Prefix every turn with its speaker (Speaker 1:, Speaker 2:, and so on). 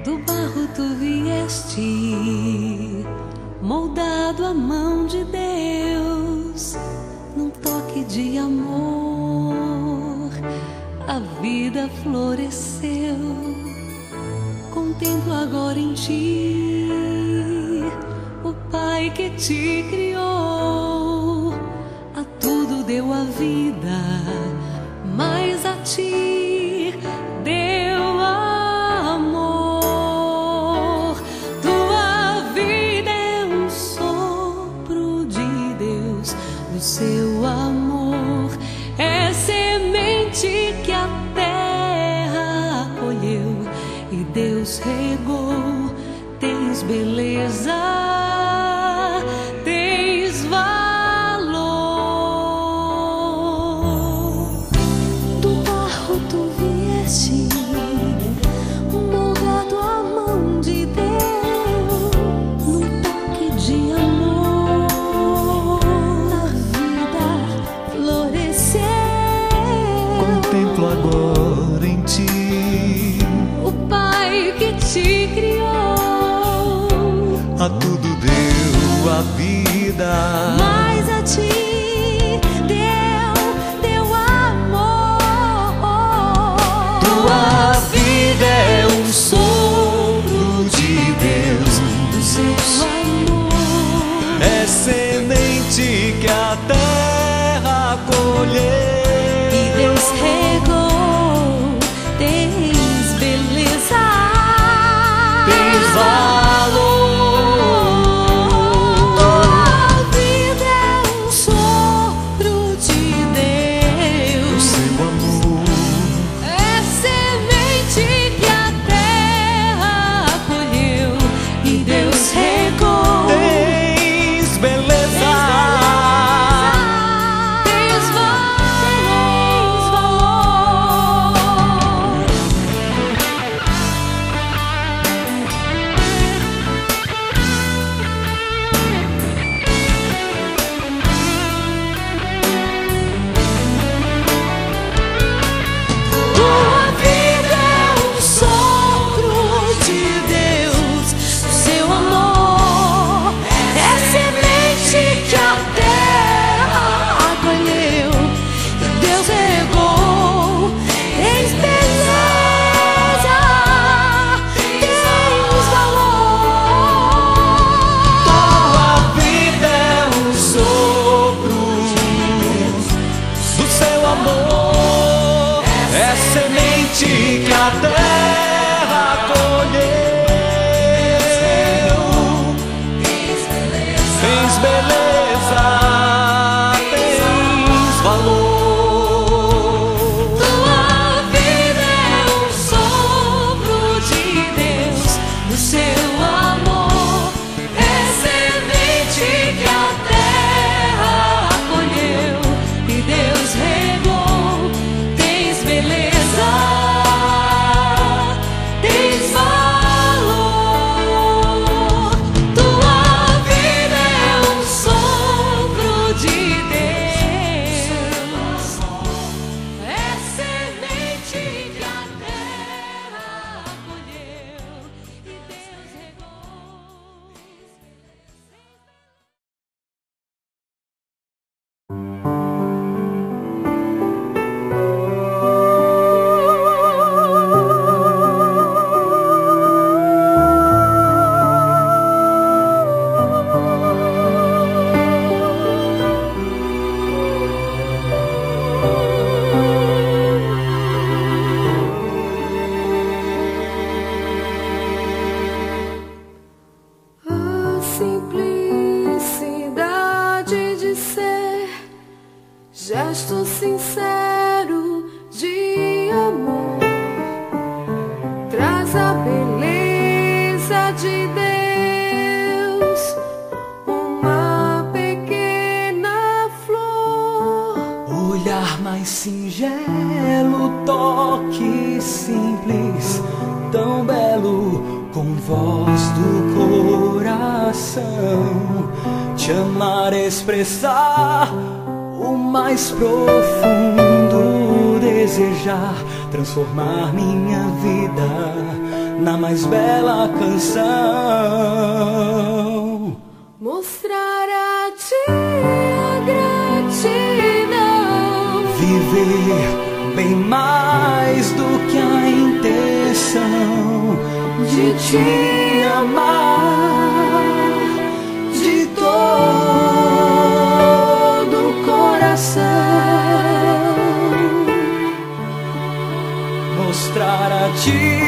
Speaker 1: Do barro tu vieste, moldado à mão de Deus, num toque de amor, a vida floresceu. Contemplo agora em ti o Pai que te criou, a tudo deu a vida, mas a ti deu amor. Tua vida é um sopro de Deus, do seu amor é semente que a terra acolheu e Deus regou. Tens beleza, tens valor. Do barro tu vieste, moldado à mão de Deus, num toque de amor, a vida floresceu.
Speaker 2: Contemplo agora em ti
Speaker 1: O Pai que te criou,
Speaker 2: a tudo deu a vida,
Speaker 1: mas a ti deu amor.
Speaker 2: tua vida é um sopro de Deus,
Speaker 1: Do seu amor
Speaker 2: é semente que a terra acolheu.
Speaker 1: e Deus regou. Tens beleza,
Speaker 2: Tens valor.
Speaker 1: tua vida é um sopro de
Speaker 2: O
Speaker 1: Deus,
Speaker 2: seu amor
Speaker 1: é semente que a terra acolheu e Deus regou.
Speaker 2: tens beleza,
Speaker 1: Tens valor. Tua vida é um sopro de Deus, seu amor é semente que a terra acolheu e Deus regou. Tens beleza, tens valor.
Speaker 2: tua vida é um sopro do seu amor, é semente que a terra acolheu. Tens beleza, tens valor.
Speaker 1: Tua vida é um sopro de Deus, do seu amor é semente que a terra acolheu e Deus regou. Tens beleza, tens valor. Tua vida é um sopro de Deus, é semente que a terra acolheu e Deus regou. A simplicidade de ser, gesto sincero de amor, traz a beleza de Deus, uma pequena flor.
Speaker 2: Olhar mais singelo, toque simples, tão belo, com voz do coração. Te amar, expressar o mais profundo desejar, transformar minha vida na mais bela canção.
Speaker 1: Mostrar a ti a gratidão,
Speaker 2: Viver bem mais do que a intenção de te amar de todo o coração. Mostrar a ti